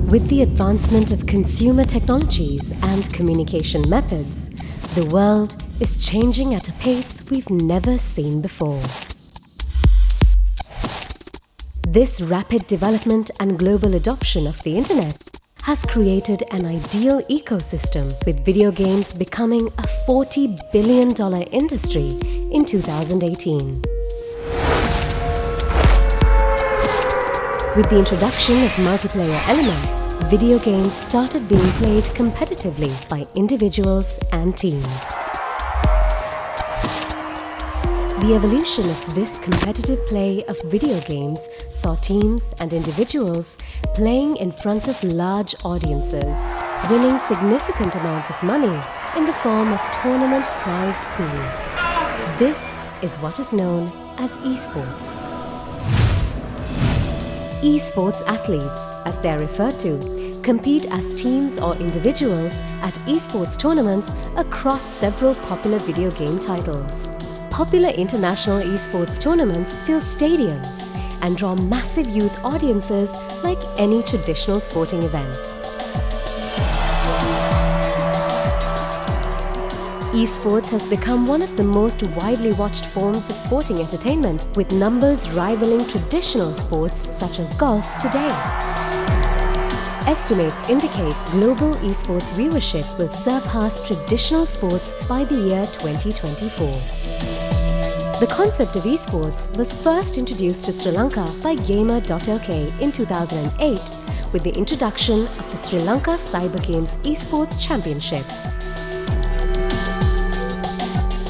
With the advancement of consumer technologies and communication methods, the world is changing at a pace we've never seen before. This rapid development and global adoption of the internet has created an ideal ecosystem, with video games becoming a $40 billion industry in 2018. With the introduction of multiplayer elements, video games started being played competitively by individuals and teams. The evolution of this competitive play of video games saw teams and individuals playing in front of large audiences, winning significant amounts of money in the form of tournament prize pools. This is what is known as esports. Esports athletes, as they are referred to, compete as teams or individuals at esports tournaments across several popular video game titles. Popular international esports tournaments fill stadiums and draw massive youth audiences like any traditional sporting event. Esports has become one of the most widely watched forms of sporting entertainment, with numbers rivaling traditional sports such as golf today. Estimates indicate global esports viewership will surpass traditional sports by the year 2024. The concept of esports was first introduced to Sri Lanka by Gamer.lk in 2008 with the introduction of the Sri Lanka Cyber Games Esports Championship.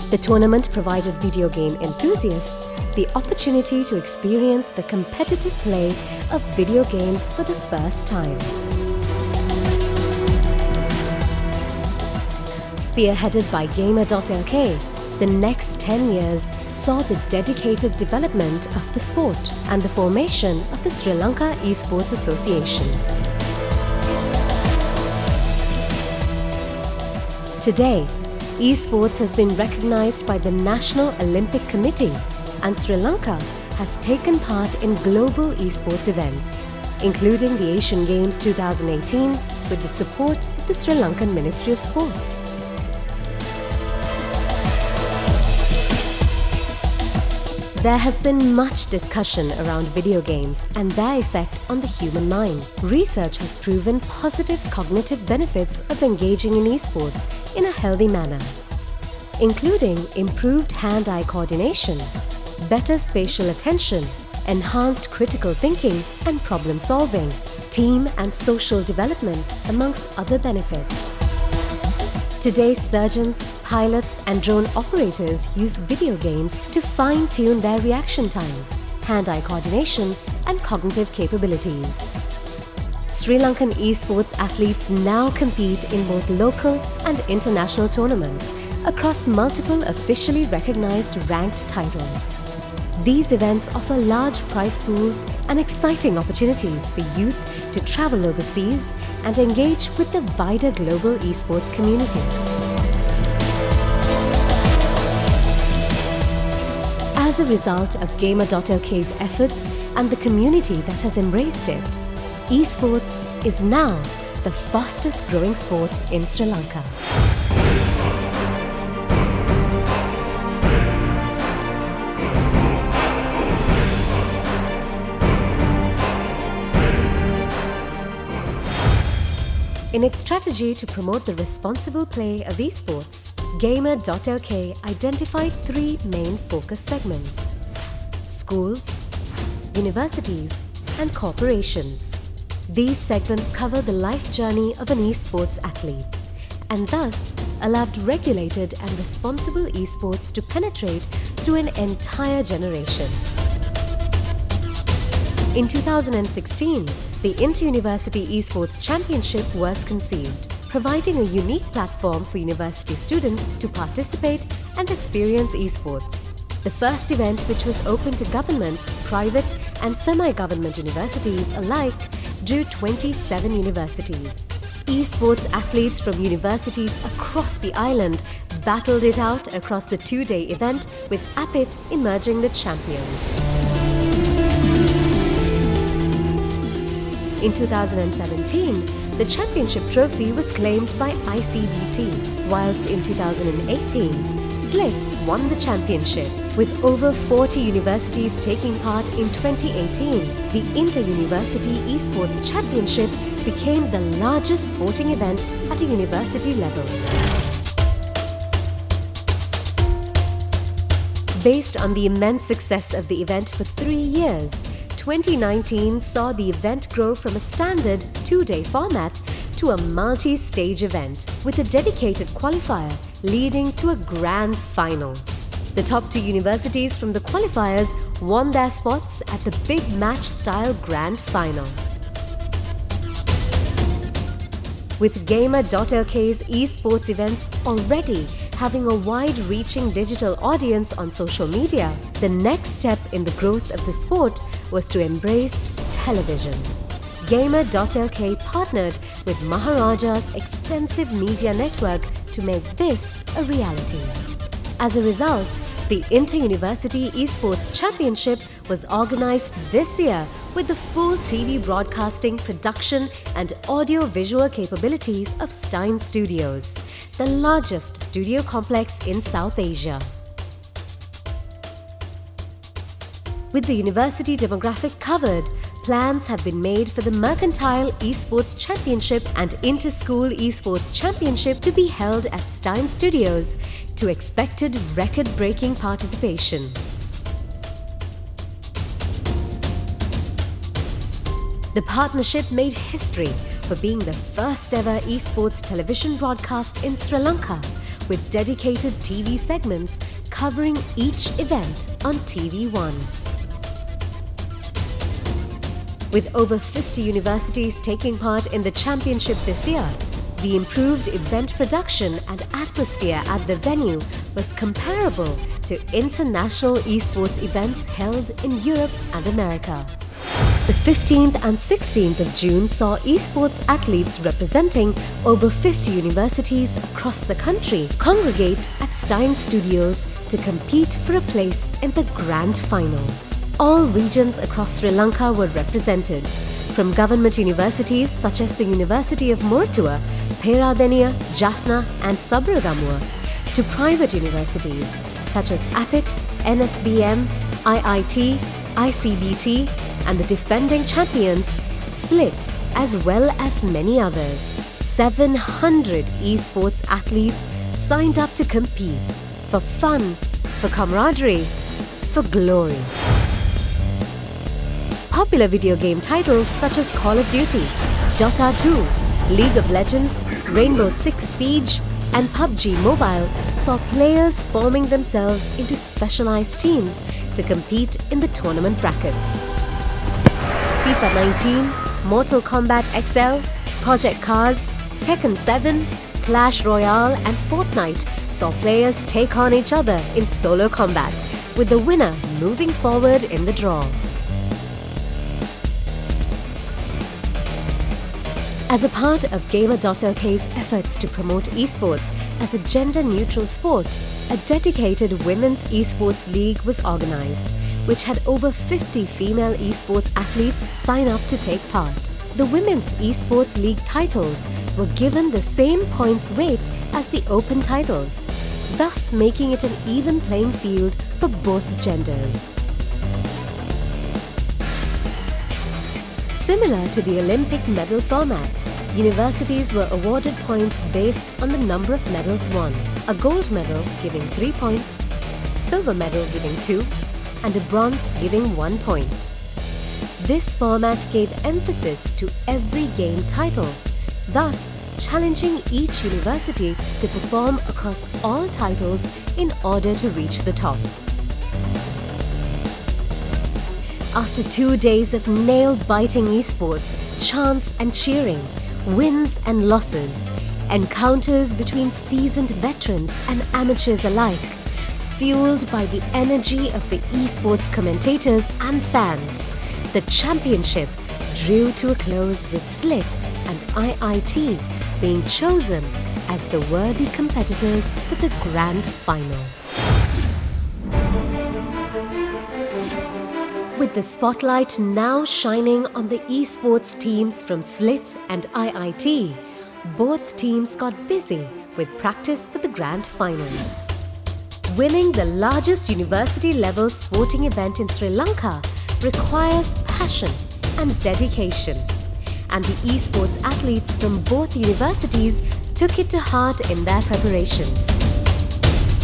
The tournament provided video game enthusiasts the opportunity to experience the competitive play of video games for the first time. Spearheaded by Gamer.lk, the next 10 years saw the dedicated development of the sport and the formation of the Sri Lanka Esports Association. Today, esports has been recognized by the National Olympic Committee, and Sri Lanka has taken part in global esports events, including the Asian Games 2018 with the support of the Sri Lankan Ministry of Sports. There has been much discussion around video games and their effect on the human mind. Research has proven positive cognitive benefits of engaging in esports in a healthy manner, including improved hand-eye coordination, better spatial attention, enhanced critical thinking and problem-solving, team and social development, amongst other benefits. Today's surgeons, pilots and drone operators use video games to fine-tune their reaction times, hand-eye coordination and cognitive capabilities. Sri Lankan esports athletes now compete in both local and international tournaments across multiple officially recognized ranked titles. These events offer large prize pools and exciting opportunities for youth to travel overseas and engage with the wider global esports community. As a result of Gamer.lk's efforts and the community that has embraced it, esports is now the fastest growing sport in Sri Lanka. In its strategy to promote the responsible play of esports, Gamer.lk identified three main focus segments: schools, universities, and corporations. These segments cover the life journey of an esports athlete and thus allowed regulated and responsible esports to penetrate through an entire generation. In 2016, the Inter-University Esports Championship was conceived, providing a unique platform for university students to participate and experience esports. The first event, which was open to government, private and semi-government universities alike, drew 27 universities. Esports athletes from universities across the island battled it out across the two-day event, with Appit emerging the champions. In 2017, the championship trophy was claimed by ICBT, whilst in 2018, SLIT won the championship. With over 40 universities taking part in 2018, the Inter-University Esports Championship became the largest sporting event at a university level. Based on the immense success of the event for 3 years, 2019 saw the event grow from a standard 2-day format to a multi-stage event with a dedicated qualifier leading to a grand finals. The top 2 universities from the qualifiers won their spots at the big match-style grand final. With Gamer.lk's esports events already having a wide-reaching digital audience on social media, the next step in the growth of the sport was to embrace television. Gamer.lk partnered with Maharaja's extensive media network to make this a reality. As a result, the Inter-University Esports Championship was organized this year with the full TV broadcasting, production and audio-visual capabilities of Stein Studios, the largest studio complex in South Asia. With the university demographic covered, plans have been made for the Mercantile Esports Championship and Inter-School Esports Championship to be held at Stein Studios to expected record-breaking participation. The partnership made history for being the first ever esports television broadcast in Sri Lanka, with dedicated TV segments covering each event on TV1. With over 50 universities taking part in the championship this year, the improved event production and atmosphere at the venue was comparable to international esports events held in Europe and America. The 15th and 16th of June saw esports athletes representing over 50 universities across the country congregate at Stein Studios to compete for a place in the grand finals. All regions across Sri Lanka were represented, from government universities such as the University of Mortua, Peradeniya, Jaffna and Sabragamur, to private universities such as APIT, NSBM, IIT, ICBT and the defending champions, SLIT, as well as many others. 700 esports athletes signed up to compete for fun, for camaraderie, for glory. Popular video game titles such as Call of Duty, Dota 2, League of Legends, Rainbow Six Siege and PUBG Mobile saw players forming themselves into specialized teams to compete in the tournament brackets. FIFA 19, Mortal Kombat XL, Project Cars, Tekken 7, Clash Royale and Fortnite saw players take on each other in solo combat, with the winner moving forward in the draw. As a part of Gamer.lk's efforts to promote esports as a gender-neutral sport, a dedicated women's esports league was organized, which had over 50 female esports athletes sign up to take part. The women's esports league titles were given the same points weight as the open titles, thus making it an even playing field for both genders. Similar to the Olympic medal format, universities were awarded points based on the number of medals won, a gold medal giving 3 points, silver medal giving 2, and a bronze giving 1 point. This format gave emphasis to every game title, thus challenging each university to perform across all titles in order to reach the top. After 2 days of nail-biting esports, chants and cheering, wins and losses, encounters between seasoned veterans and amateurs alike, fueled by the energy of the esports commentators and fans, the championship drew to a close with SLIT and IIT being chosen as the worthy competitors for the grand finals. With the spotlight now shining on the esports teams from SLIT and IIT, both teams got busy with practice for the grand finals. Winning the largest university-level sporting event in Sri Lanka requires passion and dedication. And the esports athletes from both universities took it to heart in their preparations.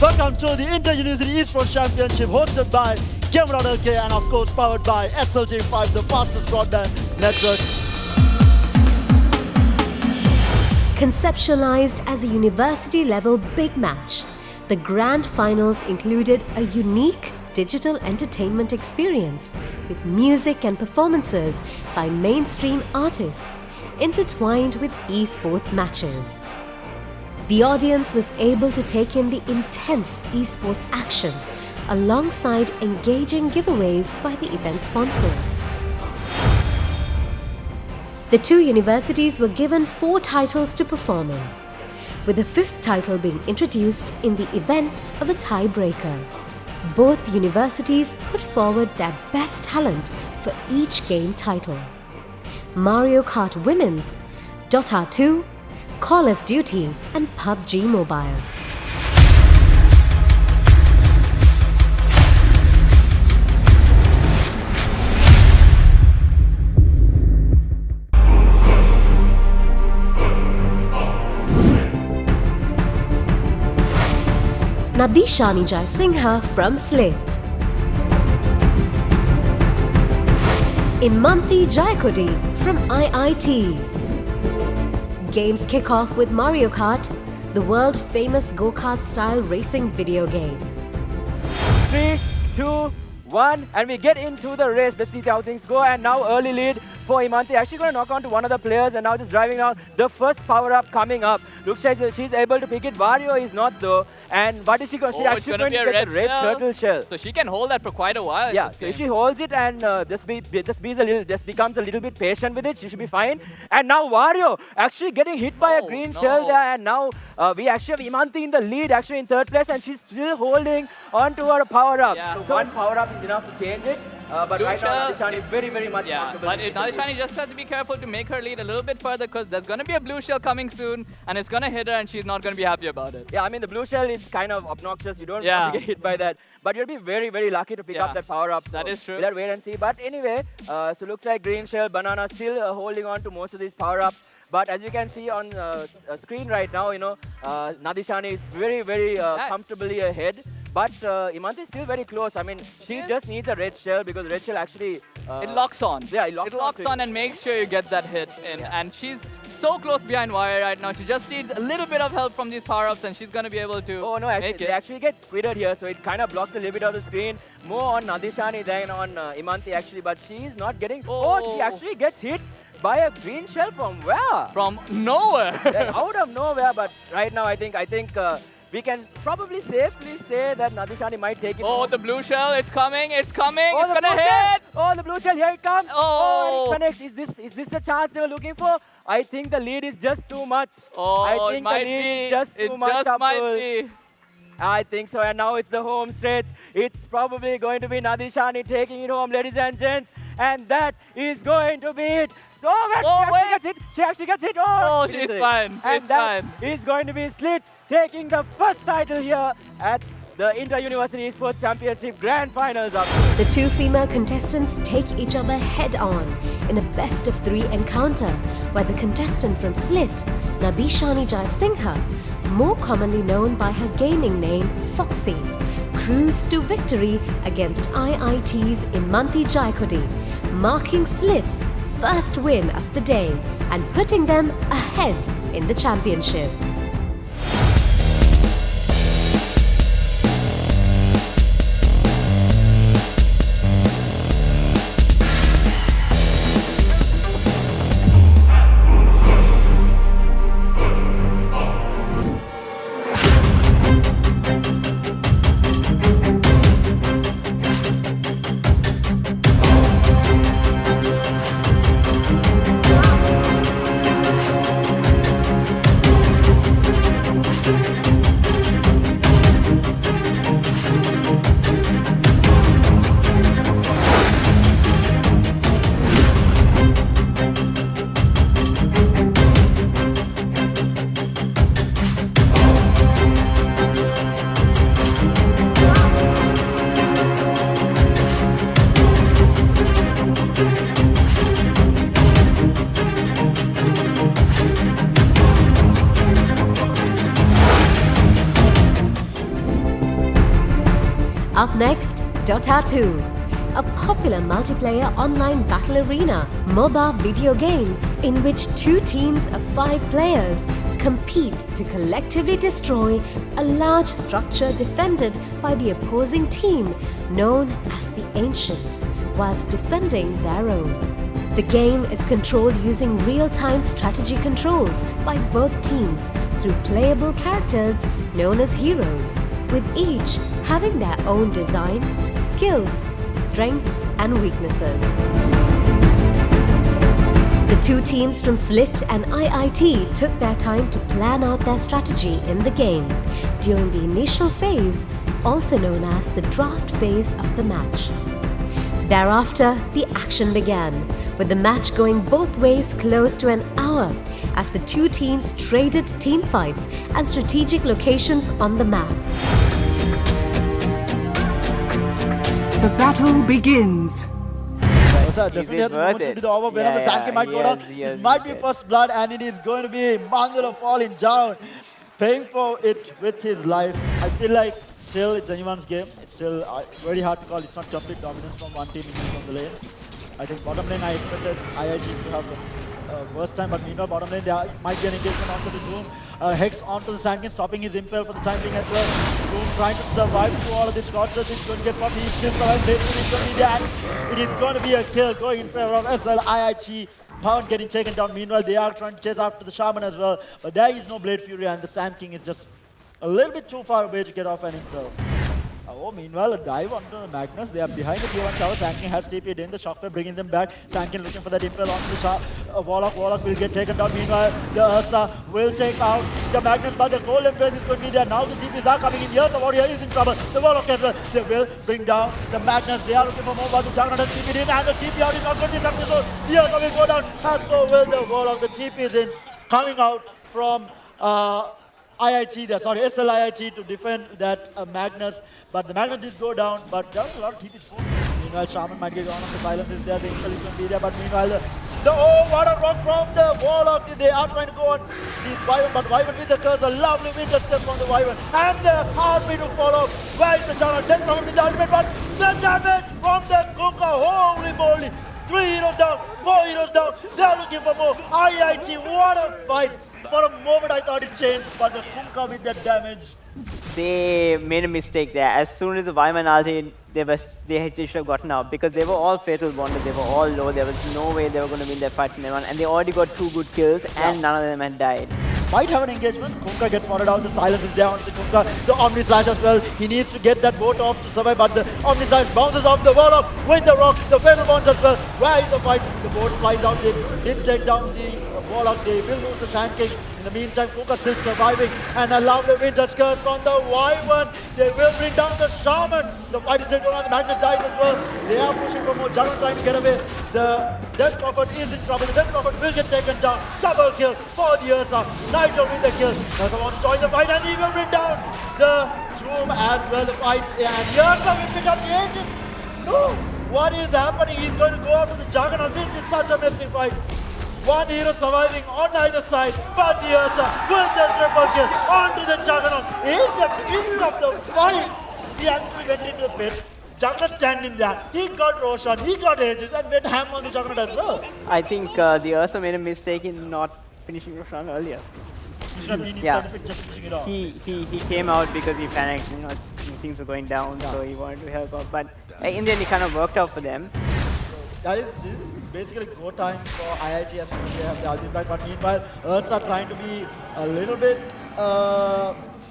Welcome to the Inter-University Esports Championship hosted by Lanka and of course powered by SLT5, the fastest broadband network. Conceptualized as a university-level big match, the grand finals included a unique digital entertainment experience with music and performances by mainstream artists intertwined with esports matches. The audience was able to take in the intense esports action alongside engaging giveaways by the event sponsors. The two universities were given 4 titles to perform in, with the 5th title being introduced in the event of a tiebreaker. Both universities put forward their best talent for each game title. Mario Kart Women's, Dota 2, Call of Duty and PUBG Mobile. Nadishani Jaisingha from SLIT. Imanthi Jayakodi from IIT. Games kick off with Mario Kart, the world-famous go-kart style racing video game. 3, 2, 1, and we get into the race. Let's see how things go. And now early lead for Imanthi. Actually going to knock on to one of the players and now just driving out the first power-up coming up. Looks like she's able to pick it. Wario is not though. And what is she going to? She's actually going to get the red turtle shell. So she can hold that for quite a while. Yeah, so if she holds it and just becomes a little bit patient with it, she should be fine. And now Wario actually getting hit by a green shell there. And now we actually have Imanthi in the lead, actually in 3rd place, and she's still holding on to her power-up. Yeah. So one power-up is enough to change it. But blue right now, Nadishani is very much comfortable. But Nadishani just has to be careful to make her lead a little bit further because there's going to be a blue shell coming soon and it's going to hit her and she's not going to be happy about it. Yeah, I mean, the blue shell is kind of obnoxious. You don't want to get hit by that. But you'll be very lucky to pick up that power-up. So that is true. We'll wait and see. But anyway, so looks like green shell, banana still holding on to most of these power-ups. But as you can see on screen right now, you know, Nadishani is very comfortably ahead. But Imanthi is still very close. I mean, she just needs a red shell because red shell actually... it locks on. Yeah, it locks on and makes sure you get that hit in. Yeah. And she's so close behind Wire right now. She just needs a little bit of help from these power-ups and she's going to be able to make it. They actually get squidded here, so it kind of blocks a little bit of the screen. More on Nadishani than on Imanthi actually, but she's not getting... she actually gets hit by a green shell from where? From nowhere. Out of nowhere, but right now I think we can probably safely say that Nadishani might take it. The blue shell, it's coming, it's coming, it's gonna hit! The blue shell, here it comes! And it connects. Is this the chance they were looking for? I think the lead is just too much. I think the lead is just too much. Might be. I think so, and now it's the home stretch. It's probably going to be Nadishani taking it home, ladies and gents. And that is going to be it. So she actually gets hit. She's fine. And that is going to be SLIT taking the first title here at the Inter-University Esports Championship Grand Finals. The two female contestants take each other head-on in a best-of-3 encounter, where the contestant from SLIT, Nadishani Jaisingha, more commonly known by her gaming name Foxy, cruised to victory against IIT's Imanthi Jayakodi, marking SLIT's first win of the day and putting them ahead in the championship. Up next, Dota 2, a popular multiplayer online battle arena MOBA video game in which 2 teams of 5 players compete to collectively destroy a large structure defended by the opposing team known as the Ancient, whilst defending their own. The game is controlled using real-time strategy controls by both teams through playable characters known as heroes, with each having their own design, skills, strengths and weaknesses. The 2 teams from Slit and IIT took their time to plan out their strategy in the game during the initial phase, also known as the draft phase of the match. Thereafter, the action began, with the match going both ways close to an hour as the 2 teams traded team fights and strategic locations on the map. The battle begins. Definitely has moments to be the over when the Sanke might go down. It might be first blood and it is going to be Mangala falling down, paying for it with his life. I feel like still it's anyone's game. It's still very hard to call. It's not complete dominance from one team from the lane. I think bottom lane I expected IIT to have the worst time, but meanwhile bottom lane there might be an engagement onto the Doom. Hex onto the Sankin, stopping his impel for the time being as well. Doom trying to survive through all of this scorches. He's going to get caught. He's still surviving. It is going to be a kill going in favor of SL. IIT Pound getting taken down. Meanwhile, they are trying to chase after the Shaman as well. But there is no Blade Fury and the Sand King is just a little bit too far away to get off an impel. Meanwhile, a dive onto the Magnus. They are behind the Tier 1 tower. Sankin has TP'd in. The Shockwave bringing them back. Sankin looking for that impel onto the Warlock. Warlock will get taken down. Meanwhile, the Ursa will take out the Magnus, but the Cold Embrace is going to be there. Now the TPs are coming in. Here's the Warrior is in trouble. The Warlock as well. They will bring down the Magnus. They are looking for more, but the Juggernaut has TP'd in, and the TP out is not going to be successful. The Ursa will go down, and so will the Warlock. The TP is in, coming out from IIT there, sorry, SLIIT to defend that Magnus, but the Magnus did go down, but there was a lot of TPs forced. Meanwhile, Shaman might get on the silence is there, the Impel is going to be there, but meanwhile, what a rock from the Warlock. They are trying to go on these Wyvern, but Wyvern with the curse, a lovely winter step from the Wyvern, and the army to follow. Where is the Juggernaut? Then probably the ultimate, but the damage from the Kuka, holy moly. 3 heroes down, 4 heroes down, they are looking for more. IIT, what a fight. For a moment I thought it changed, but the Kuka with that damage. They made a mistake there. As soon as the Wyvern ulti, they should have gotten out because they were all fatal bonded, they were all low, there was no way they were going to win that fight from anyone, and they already got 2 good kills and none of them had died. Might have an engagement. Kuka gets spotted out, the silence is down to Kuka. The Omni Slash as well. He needs to get that boat off to survive, but the Omni Slash bounces off the Warlock with the rock. The Fatal Bonds as well. Where is the fight? The boat flies out. They did take down the Warlock. They will lose the Sand King. In the meantime, Kuka still surviving, and a lovely Winter's Curse from the Wyvern. They will bring down the Shaman. The fight is still going on. The Magnus dies as well. They are pushing for more. Juggernaut trying to get away. The Death Prophet is in trouble. The Death Prophet will get taken down. Double kill for the Ursa. Nitro with the kill. Ursa wants to join the fight, and he will bring down the Tomb as well. The fight, and the Ursa will pick up the Aegis. No! What is happening? He's going to go after the Juggernaut. This is such a messy fight. One hero surviving on either side, but the Ursa with the triple kill onto the Juggernaut. In the middle of the fight, he actually went into the pit. Juggernaut standing there. He got Roshan, he got Aegis, and went ham on the Juggernaut as well. I think the Ursa made a mistake in not finishing Roshan earlier. He should have been inside the pit just finishing it off. He came out because he panicked, things were going down, so he wanted to help out. But in the end, it kind of worked out for them. This is basically go time for IIT as soon as they have the ultimate back, but meanwhile, Ursa trying to be a little bit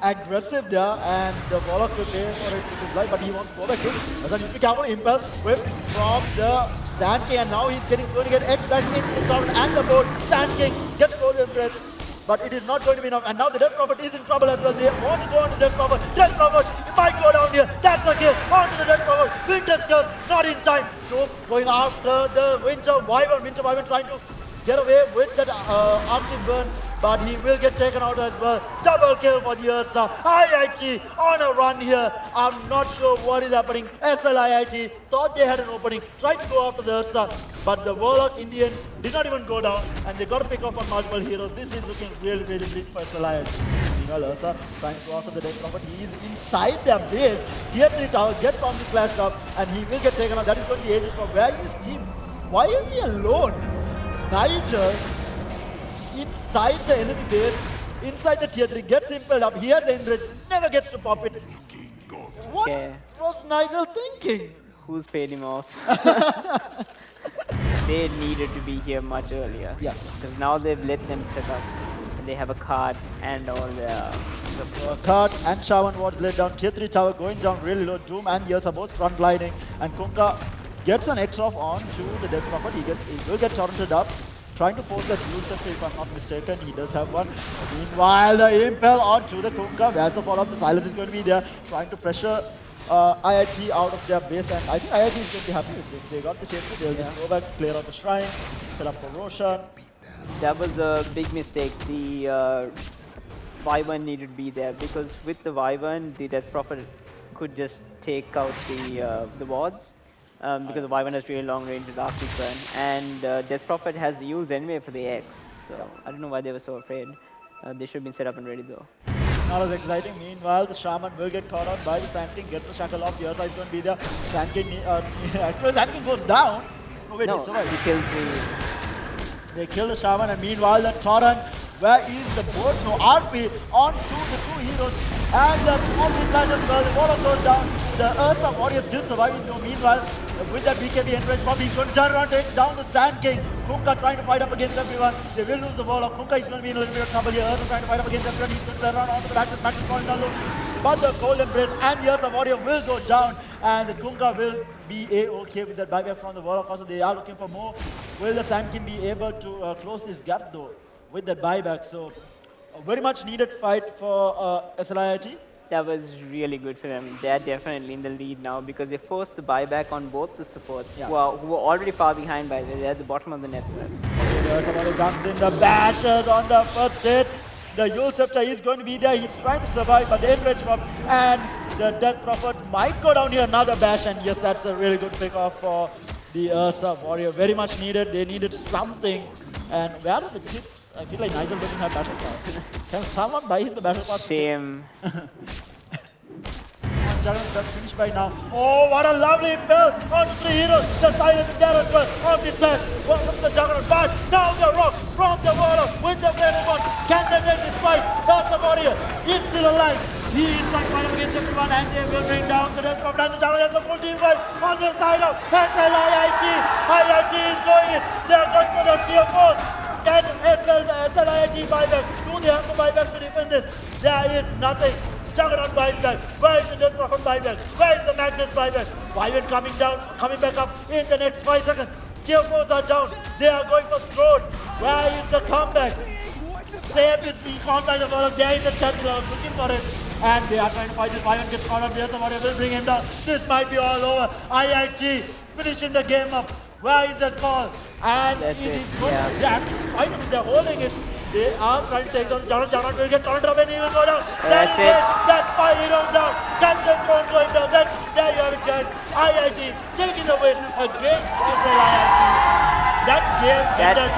aggressive there, and the Warlock will pay for it with his life, but he wants to go back to Ursa needs to be careful. Impel whip from the Sand King, and now he's going to get X back in the crowd and the board. Sand King gets Cold Embrace, but it is not going to be enough, and now the Death Prophet is in trouble as well. They want to go on to Death Prophet. Death Prophet, it might go down here. That's the kill. On to the Death Prophet. Winter's Curse, not in time. So going after the Winter Wyvern. Winter Wyvern trying to get away with that Arctic Burn. but he will get taken out as well. Double kill for the Ursa. IIT on a run here. I'm not sure what is happening. SL IIT thought they had an opening, tried to go after the Ursa, but the Warlock in the end did not even go down, and they got to pick off on multiple heroes. This is looking really, really bleak for SL IIT. Meanwhile, Ursa trying to go after the Death Prophet. He is inside their base. Tier 3 tower gets on the flash up, and he will get taken out. That is going to be Aegis from where is his team? Why is he alone? Nigel inside the enemy base, inside the tier 3, gets impelled up. He has the enrich, never gets to pop it. What was Nigel thinking? Who's paid him off? They needed to be here much earlier. Yes. Because now they've let them set up. And they have a card and all their... Card and Shawan was laid down. Tier 3 tower going down really low. Doom and Yers are both front lining. And Kunkka gets an X off on to the Death Prophet. He will get torrented up. Trying to force that use if I'm not mistaken. He does have one. Meanwhile, the impel onto the Kunkka. Where's the follow-up? The Silas is going to be there. Trying to pressure IIT out of their base. And I think IIT is going to be happy with this. They got the chase. They'll just go back, clear out the shrine, set up for Roshan. That was a big mistake. The Wyvern needed to be there because with the Wyvern, the Death Prophet could just take out the wards. Because the Wyvern has really long range with last week's burn, and Death Prophet has the use anyway for the X, so I don't know why they were so afraid. They should have been set up and ready though. Not as exciting. Meanwhile, the Shaman will get caught out by the Sand King, gets the shackle off. The other side is going to be there. Sand King, actually, Sand King goes down. Oh, wait, no, he survived. he kills me. They kill the Shaman, and meanwhile, the Torrent, where is the board? No, RP onto the two heroes, and the Morphe Slash as well. The Warlock goes down. The Ursa Warrior still surviving though. Meanwhile, with that BKB enraged Bobby, he's going to turn around, take down the Sand King. Kunkka trying to fight up against everyone. They will lose the Warlock. Kunkka is going to be in a little bit of trouble here. Ursa trying to fight up against everyone. He's going to turn around onto the back. Match is falling down low. But the Cold Embrace and the Ursa Warrior will go down, and the Kunkka will be A-okay with that buyback from the Warlock. Also, they are looking for more. Will the Sand King be able to close this gap though with that buyback? So, a very much needed fight for SLIIT. That was really good for them. They're definitely in the lead now because they forced the buyback on both the supports who were already far behind by the way. They're at the bottom of the network. Okay, somebody comes in, the bashers on the first hit. The Yule Scepter is going to be there. He's trying to survive, but the enrage mob and the Death Prophet might go down here. Another bash, and yes, that's a really good pick off for the Ursa Warrior. Very much needed. They needed something. And where are the chips? I feel like Nigel doesn't have battle pass. Can someone buy him the battle pass? Same. That's finished by now. Oh, what a lovely impel onto the heroes. The silence is there as well. On this left, welcome to the Juggernaut. But now the rock from the Warlock with the Blade one. Can they take this fight? Ursa Warrior is still alive. He is trying to fight up against everyone, and they will bring down the Death Prophet and the Juggernaut. There's a full team fight on the side of SLIIT. IIT is going in. They are going for the tier 4. Can SLIIT buyback? Do they have to buyback to defend this? There is nothing. Juggernaut buyback. Where is the Death Prophet buyback? Where is the Magnus buyback? Wyvern coming down, coming back up in the next 5 seconds. Tier 4s are down. They are going for Throne. Where is the comeback? Save is being caught by the Warlock. They are in the chat level looking for it. And they are trying to fight this. Wyvern gets caught up. There's somebody will bring him down. This might be all over. IIT finishing the game up. Where is the call? And that's it is it. good. Finally, they're holding it. They are trying to take down Juggernaut. Will get torrented up and he will go down. That's it. That's 5 heroes down. That's the throne going down. There you have it, guys. IIT taking the win against IIT. That game ended.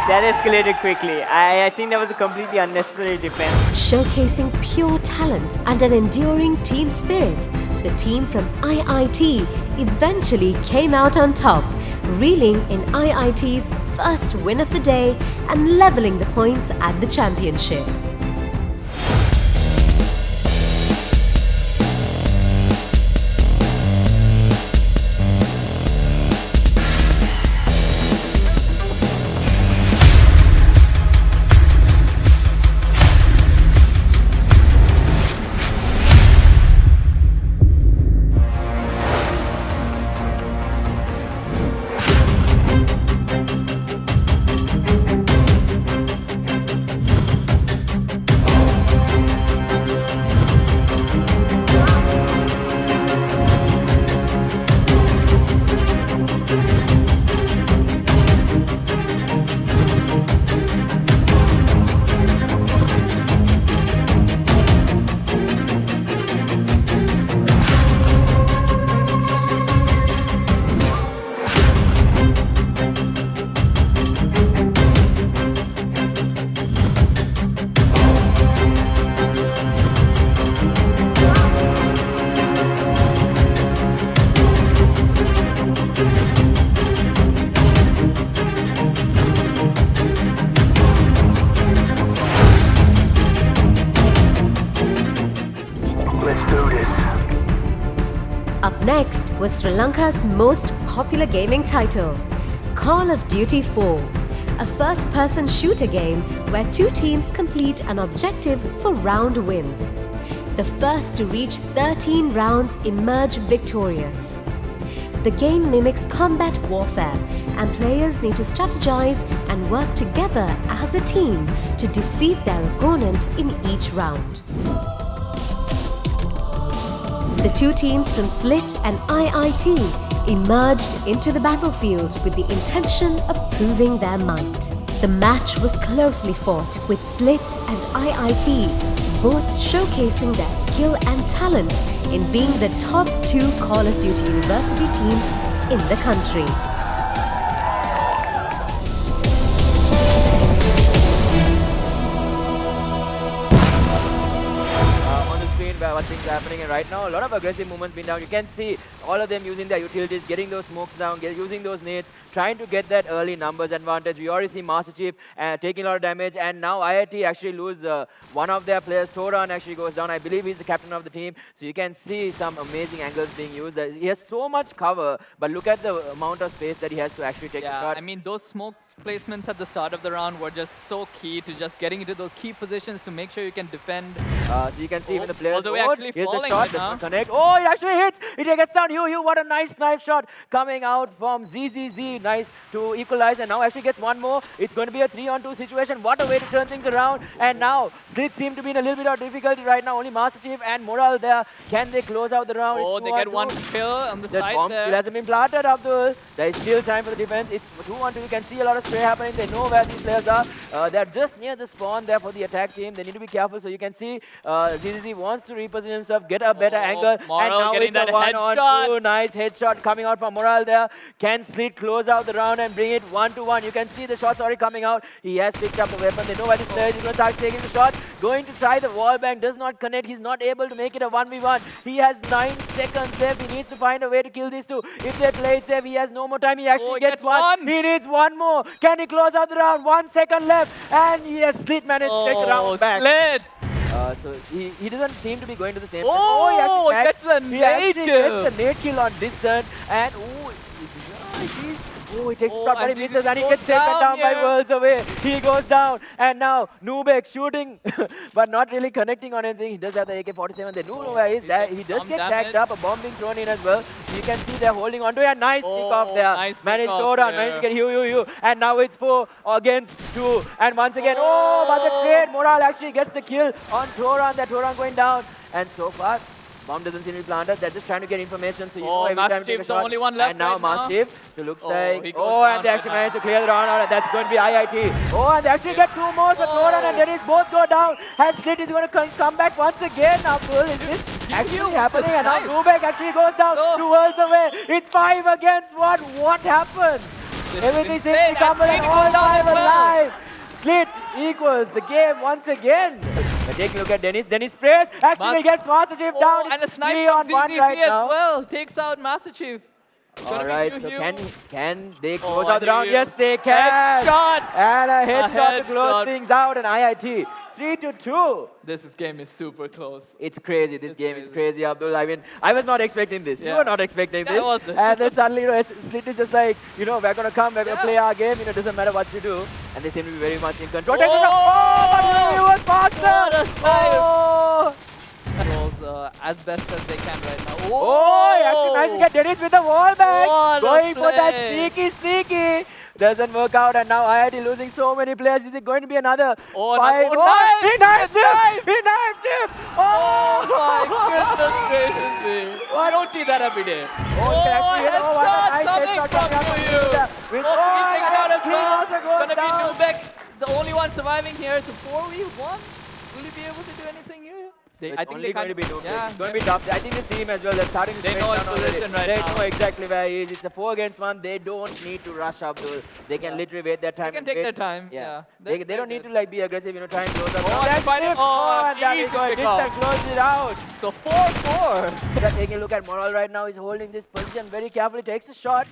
That escalated quickly. I think that was a completely unnecessary defense. Showcasing pure talent and an enduring team spirit, the team from IIT eventually came out on top, reeling in IIT's first win of the day and leveling the points at the championship. Next was Sri Lanka's most popular gaming title, Call of Duty 4, a first-person shooter game where two teams complete an objective for round wins. The first to reach 13 rounds emerge victorious. The game mimics combat warfare, and players need to strategize and work together as a team to defeat their opponent in each round. The two teams from SLIT and IIT emerged into the battlefield with the intention of proving their might. The match was closely fought, with SLIT and IIT both showcasing their skill and talent in being the top two Call of Duty University teams in the country. On the screen, where what things are happening, and right now a lot of aggressive movements being down. You can see all of them using their utilities, getting those smokes down, using those nades, trying to get that early numbers advantage. We already see Master Chief taking a lot of damage, and now IIT actually lose one of their players. Toran actually goes down. I believe he's the captain of the team, so you can see some amazing angles being used. He has so much cover, but look at the amount of space that he has to actually take the shot. I mean, those smoke placements at the start of the round were just so key to just getting into those key positions to make sure you can defend. So you can see even the players. Although actually here's the falling shot, right now. doesn't connect. Oh, it actually hits. It gets down. Hugh, what a nice snipe shot coming out from ZZZ. Nice to equalize, and now actually gets one more. It's going to be a 3-on-2 situation. What a way to turn things around. And now SLIT seem to be in a little bit of difficulty right now. Only Master Chief and Moral there. Can they close out the round? Oh, It's they get one kill on the that side bomb there. still hasn't been planted, Abdul. There is still time for the defense. It's 2-on-2. You can see a lot of spray happening. They know where these players are. They're just near the spawn there for the attack team. They need to be careful. So you can see ZZZ wants to reposition himself, get a better angle. Moral and now getting it's a that 1-on-2. headshot. Nice headshot coming out from Moral there. Can SLIT close out the round and bring it 1-1? You can see the shots already coming out. He has picked up the weapon. They know where this player is. He's going to start taking the shot. Going to try the wall bang. Does not connect. He's not able to make it a 1v1. He has 9 seconds left. He needs to find a way to kill these two. If they play it safe, he has no more time. He actually gets one. He needs one more. Can he close out the round? 1 second left. And yes, SLIT managed to take the round back. SLIT. So he doesn't seem to be going to the same. Oh, he gets a nade kill. Gets a nade kill on this turn. And he takes the shot, but he misses, and he gets taken down by worlds away. He goes down, and now Nubek shooting, but not really connecting on anything. He does have the AK-47. They do know where he is. There, he does get tagged up. A bomb being thrown in as well. You can see they're holding on to it. A nice pick off there. Nice Managed Toran, managed to get Hugh. And now it's 4 against 2. And once again, but the trade. Moral actually gets the kill on Toran. That Toran going down. And so far, bomb doesn't seem to be planted. They're just trying to get information. So you know every time you take a shot. Only one left. And now Master Chief. So looks like. And they actually managed to clear the round out. That's going to be IIT. And they actually get 2 more. So Toran and Dennis both go down. And SLIT is going to come back once again. Abdul, is this actually happening? And now Nubek actually goes down 2 worlds away. It's 5 against 1. What happened? Everything seems to come and all 5 alive. SLIT equals the game once again. But take a look at Dennis. Dennis sprays. Actually gets Master Chief down. And a It's sniper 3-on-1 right as now. well. Takes out Master Chief. Alright, so can they close I out the round? knew Yes, they can. Headshot. And a headshot to close headshot. things out. And IIT 3-2. This game is super close. It's crazy. This game is crazy, Abdul. I mean, I was not expecting this. You were not expecting this. I wasn't. And then suddenly, SLIT is just like, we're going to come, we're going to play our game. It doesn't matter what you do. And they seem to be very much in control. But he was faster. What a snipe. Oh! Rolls as best as they can right now. He actually managed to get Dennis with the wall back. What a Going for that play. sneaky. Doesn't work out, and now IIT losing so many players. Is it going to be another 5? He knifed him! He knifed him! Oh my goodness gracious me. I don't see that every day. Headshot coming from you. He takes it out as well. Gonna be Nubek, the only one surviving here. It's a 4v1. Will he be able to do anything here? I think only going to be Nubek. Yeah, It's going to be tough. I think they see him as well. They're starting to They know his position right They now. know exactly where he is. It's a 4 against 1. They don't need to rush up. They can literally wait their time. They can take their time. Yeah. They don't need to be aggressive. Try and close up. That's fine. And that is easy going pick to off. close it out. So 4-4. Taking a look at Moral right now. He's holding this position very carefully. Takes the shot.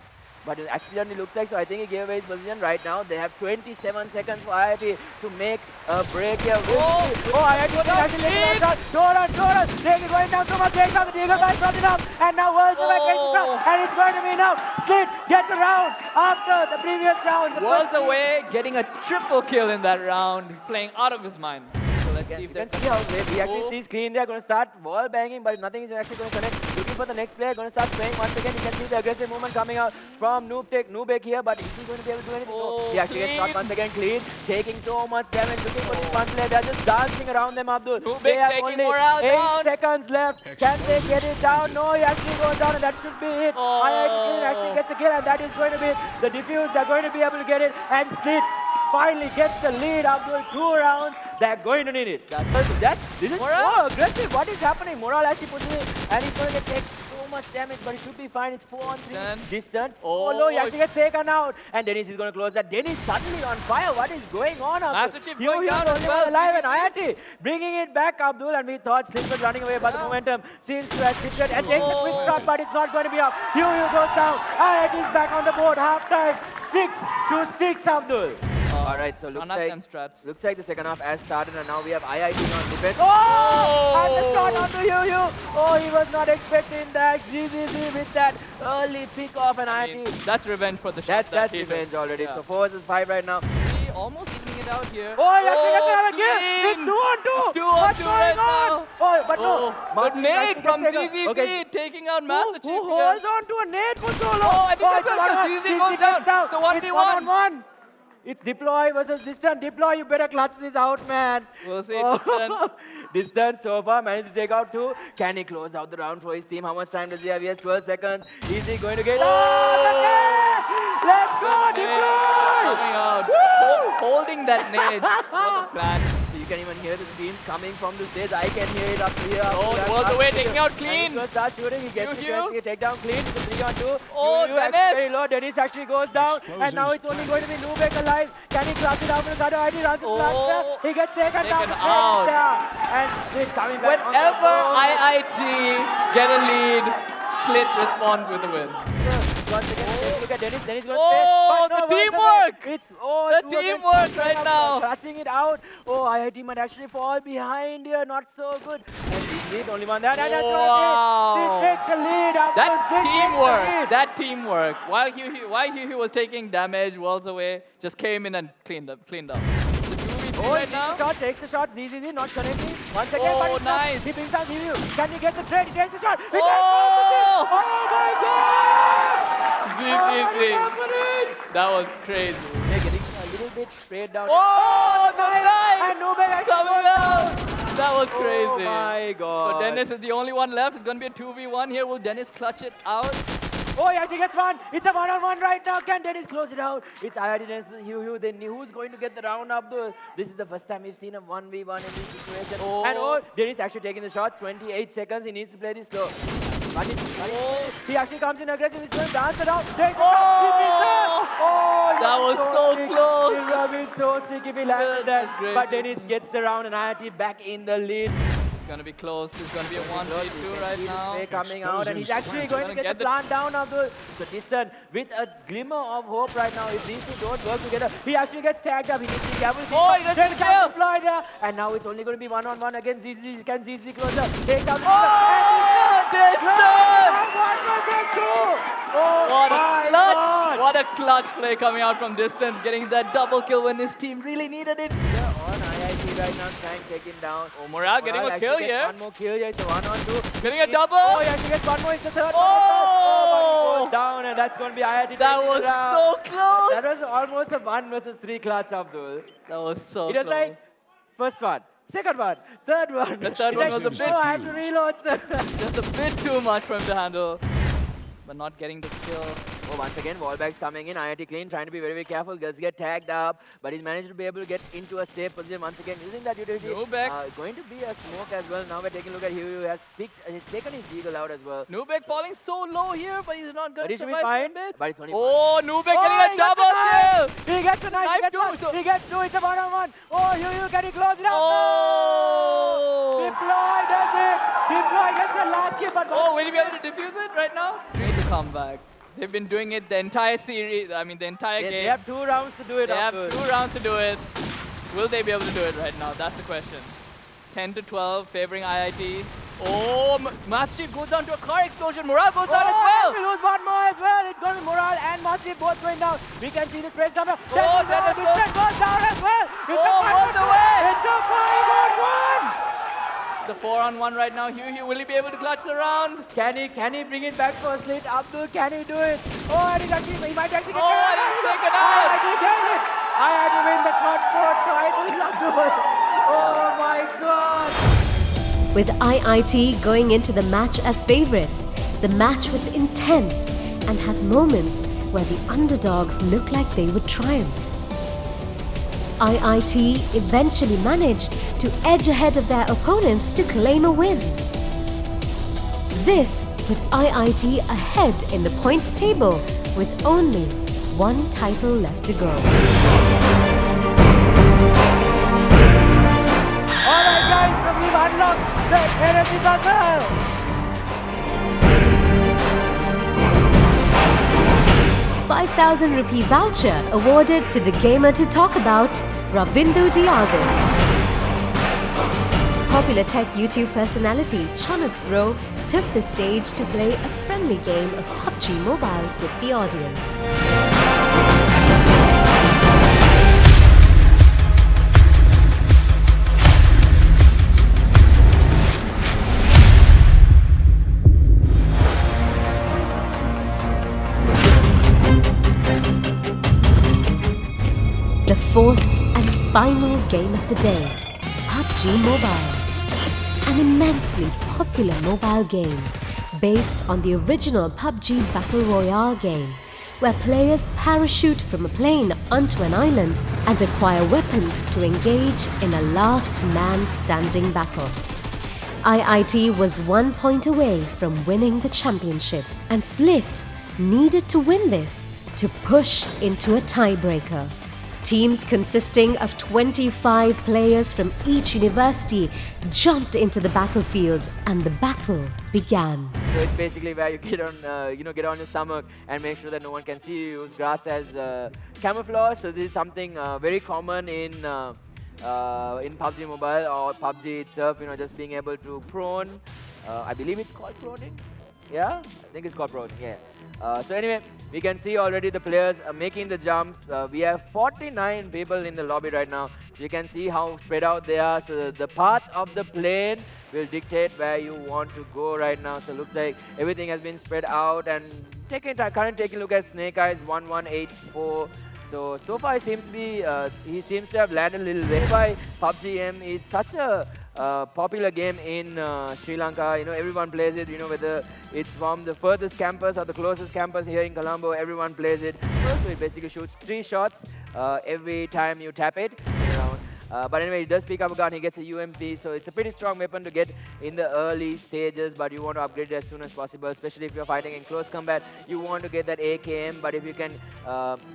but it accidentally looks like so. I think he gave away his position right now. They have 27 seconds for IIT to make a break here. IIT is actually taking a shot. Doran, taking going down so much. Takes down the Eagle guys from it up, and now World's away takes the shot, and it's going to be now. Slit gets a round after the previous round. World's away, getting a triple kill in that round, playing out of his mind. So let's see if you can see how we actually see screen there, going to start wall banging, but nothing is actually going to connect. Looking for the next player, going to start spraying once again. You can see the aggressive movement coming out from Noobek here, but is he going to be able to do anything? No. He actually gets shot once again, clean, taking so much damage. Looking for this one player, they're just dancing around them, Abdul. They have only morale 8 down. seconds left. Can they get it down? No, he actually goes down, and that should be it. IIT actually gets a kill, and that is going to be the defuse. They're going to be able to get it, and Slit finally gets the lead after 2 rounds. They're going to need it. This is so aggressive. What is happening? Morale actually puts it, and he's going to take so much damage, but it should be fine. It's 4-on-3 distance. Oh no, he actually gets taken out, and Dennis is going to close that. Dennis suddenly on fire. What is going on? Massive Chief going down as well. Alive, and IIT bringing it back, Abdul, and we thought Slit was running away, but the momentum seems to have shifted and takes a quick shot, but it's not going to be up. Yu goes down. IIT is back on the board. Halftime 6-6, Abdul. Alright, so looks like the second half has started, and now we have IIT on defense. And the shot onto Yu. He was not expecting that. GGG with that early pick off, and IIT. That's revenge for the shot. That's revenge already. So 4 versus 5 right now. Almost evening it out here. He actually gets another kill. It's 2-on-2. What's going on? But no. But nade from ZZZ taking out Master Chief. Who holds on to a nade for so long? I think that's ZZZ goes down. So 1v1. 1-on-1. It's deploy versus distance. Deploy, you better clutch this out, man. We'll see. Distance. Distance so far managed to take out 2. Can he close out the round for his team? How much time does he have? He has 12 seconds. Is he going to get... Let's go, deploy! Coming out. Holding that nade. What a plan. So you can even hear the screams coming from the stage. I can hear it up here. World's away, taking out clean. He's going to start shooting. He gets to take down clean. It's a 3-on-2. Dennis. Very low. Dennis actually goes down. And now it's only going to be Noobek alive. Can he clutch it out from the side? IIT runs his last. He gets taken down. And Slit coming back. Whenever IIT get a lead, Slit responds with a win. Once again, look at Dennis. Dennis goes the teamwork! The teamwork right now. Clutching it out. IIT might actually fall behind here. Not so good. And Slit only one that. And that's Slit takes the lead. That teamwork. While Hugh was taking damage, Worlds away, just came in and cleaned up. Right now. Takes the shot. ZZZ not connecting. Once again, nice. He brings down Hugh. Can he get the trade? He takes the shot. Oh my God! ZZZ. That was crazy. They're getting a little bit sprayed down. The knife! And Noobek coming out. That was crazy. Oh my God. So Dennis is the only one left. It's going to be a 2v1 here. Will Dennis clutch it out? He actually gets one. It's a 1-on-1 right now. Can Dennis close it out? It's IIT Dennis, Hugh. They knew who's going to get the round up. This is the first time we've seen a 1v1 in this situation. And Dennis actually taking the shots. 28 seconds. He needs to play this slow. He actually comes in aggressive. He's going to dance around. That was so close. It would have been so sick if he landed that. But Dennis gets the round, and IIT back in the lead. It's going to be close. It's going to be a 1v2 right now. Coming out, and he's actually going to get the plant down of the distance with a glimmer of hope right now. If these two don't work together, he actually gets tagged up. He needs to be careful. He doesn't kill. Deploy there, and now it's only going to be 1-on-1 against ZZ. Can ZZ closer? Take down. Distance! What a clutch play coming out from distance, getting that double kill when his team really needed it. On IIT right now, trying to take him down. Morale getting a kill here. One more kill here. It's a 1-on-2. Getting a double. He actually gets one more. It's the third. Goes down, and that's going to be IIT. That was so close. That was almost a 1 versus 3 clutch, Abdul. That was so close. It was like first one, second one, third one. The third one was a bit. I have to reload. Just a bit too much for him to handle. But not getting the kill. Once again, wallbacks coming in. IIT clean, trying to be very, very careful. Does get tagged up, but he's managed to be able to get into a safe position once again, using that utility. Going to be a smoke as well. Now we're taking a look at Hugh. He has taken his eagle out as well. Noobek falling so low here, but he's not going to survive fine, a bit. But it's only Noobek getting a double kill! He gets a knife. He gets 2. It's a 1-on-1. Hugh, can he close it out? Deploy does it. Deploy gets the last kill, but will he be able to defuse it right now? Need to come back. They've been doing it the entire series, I mean the entire game. They have 2 rounds to do it. They have 2 rounds to do it. Will they be able to do it right now? That's the question. 10 to 12, favoring IIT. Oh, Master goes down to a car explosion. Mural goes down as well. We lose one more as well. It's going to be Mural and Master both going down. We can see the spread coming. Oh, that is goes down as well. all the way. It's a 5-on-1. The 4-on-1 right now. Hugh, will he be able to clutch the round? Can he bring it back for a slit? Abdul, can he do it? Oh, and he might actually get and he's taken out. I had to win the court title, Abdul. Oh my God. With IIT going into the match as favourites, the match was intense and had moments where the underdogs looked like they would triumph. IIT eventually managed to edge ahead of their opponents to claim a win. This put IIT ahead in the points table with only 1 title left to go. Alright guys, so we've unlocked the energy puzzle! 5,000 rupee voucher awarded to the gamer to talk about, Ravindu Diarvis. Popular tech YouTube personality Chonux Rowe took the stage to play a friendly game of PUBG Mobile with the audience. The 4th and final game of the day, PUBG Mobile. An immensely popular mobile game based on the original PUBG Battle Royale game, where players parachute from a plane onto an island and acquire weapons to engage in a last man standing battle. IIT was 1 point away from winning the championship, and Slit needed to win this to push into a tiebreaker. Teams consisting of 25 players from each university jumped into the battlefield, and the battle began. So it's basically where you get on, get on your stomach and make sure that no one can see you. Use grass as camouflage. So this is something very common in PUBG Mobile or PUBG itself. Just being able to prone. I believe it's called proning. Yeah, I think it's called proning. Yeah. So anyway, we can see already the players are making the jump. We have 49 people in the lobby right now. So you can see how spread out they are. So the path of the plane will dictate where you want to go right now. So it looks like everything has been spread out. And taking a look at Snake Eyes 1184. So far it seems to be, he seems to have landed a little way. Why PUBG M is such a popular game in Sri Lanka. Everyone plays it. Whether it's from the furthest campus or the closest campus here in Colombo, everyone plays it. So it basically shoots 3 shots every time you tap it. But anyway, he does pick up a gun, he gets a UMP, so it's a pretty strong weapon to get in the early stages, but you want to upgrade it as soon as possible, especially if you're fighting in close combat. You want to get that AKM, but if you can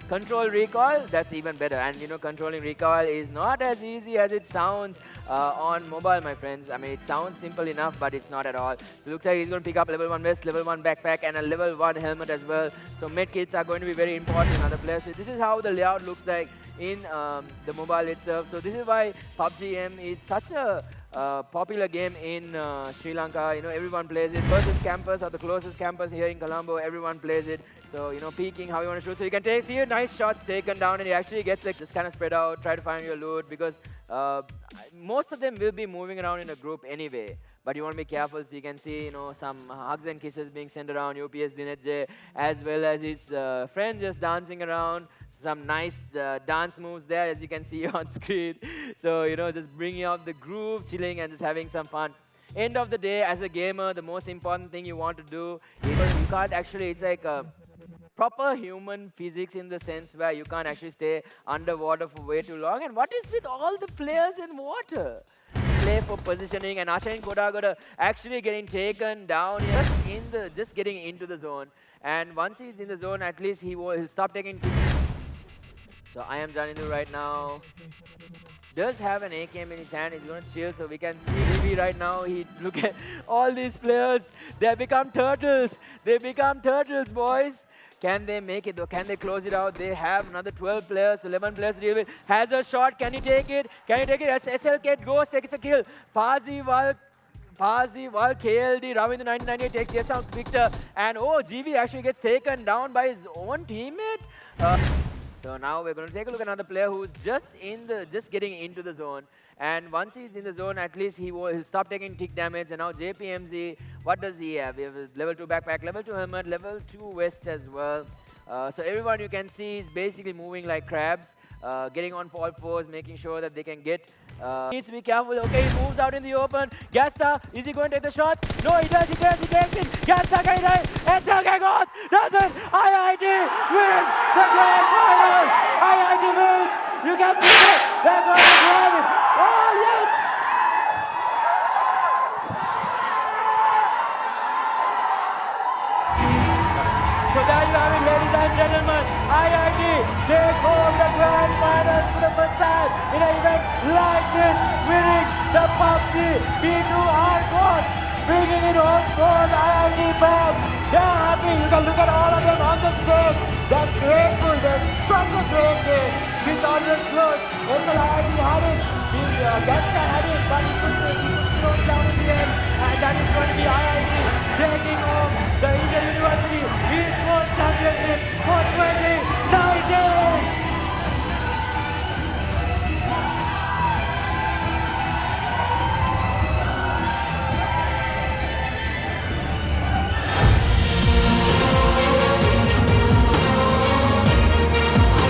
control recoil, that's even better. And controlling recoil is not as easy as it sounds on mobile, my friends. I mean, it sounds simple enough, but it's not at all. So it looks like he's going to pick up level 1 vest, level 1 backpack, and a level 1 helmet as well. So medkits are going to be very important in other players. So this is how the layout looks like in the mobile itself. So this is why PUBG M is such a popular game in Sri Lanka. Everyone plays it. Furthest campus or the closest campus here in Colombo, everyone plays it. So peeking how you want to shoot. So you can see nice shots taken down, and he actually gets just kind of spread out, try to find your loot, because most of them will be moving around in a group anyway. But you want to be careful. So you can see some hugs and kisses being sent around. UPS Dinesh J, as well as his friend just dancing around. Some nice dance moves there, as you can see on screen. So just bringing out the groove, chilling, and just having some fun. End of the day, as a gamer, the most important thing you want to do is you can't actually, it's like proper human physics in the sense where you can't actually stay underwater for way too long. And what is with all the players in water? Play for positioning, and Ashain Kodagoda actually getting taken down here, just getting into the zone. And once he's in the zone, at least he'll stop taking. So I am Janindu right now. Does have an AKM in his hand. He's going to chill. So we can see BB right now. Look at all these players. They have become turtles. They become turtles, boys. Can they make it though? Can they close it out? They have another 12 players, 11 players to deal with. Has a shot. Can he take it? Can he take it? As SLK goes, takes a kill. Parzival KLD, Ravindra 1998 takes out Victor. And oh, GV actually gets taken down by his own teammate. So now we're going to take a look at another player who's just getting into the zone. And once he's in the zone, at least he'll stop taking tick damage. And now JPMZ, what does he have? We have a level 2 backpack, level 2 helmet, level 2 vest as well. So everyone you can see is basically moving like crabs, getting on all fours, making sure that they can get. Needs to be careful. Okay, he moves out in the open. Gasta, is he going to take the shots? No, he does. He takes it. Gasta can hit. SLK goes. Doesn't. IIT win the grand final. IIT wins. You can see it. They're going to grab it. Oh, yes. So there you have it, ladies and gentlemen. IIT take home the grand finals for the first time in an event like this, winning the PUBG B2 hardcore, bringing it home for the IIT fans. They're happy. You can look at all of them on the stage. They're grateful. They're such a great game. We thought it was close. IIT had it. Gasta had it, but he couldn't slow down in the end. And that is going to be IIT taking home the India University Esports Championship for 2019.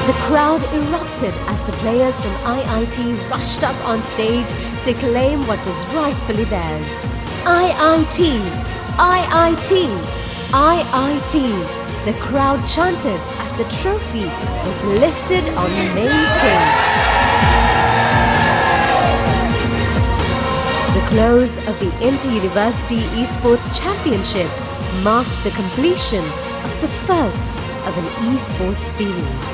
The crowd erupted as the players from IIT rushed up on stage to claim what was rightfully theirs. IIT! IIT! IIT! The crowd chanted as the trophy was lifted on the main stage. The close of the Inter-University Esports Championship marked the completion of the first of an esports series.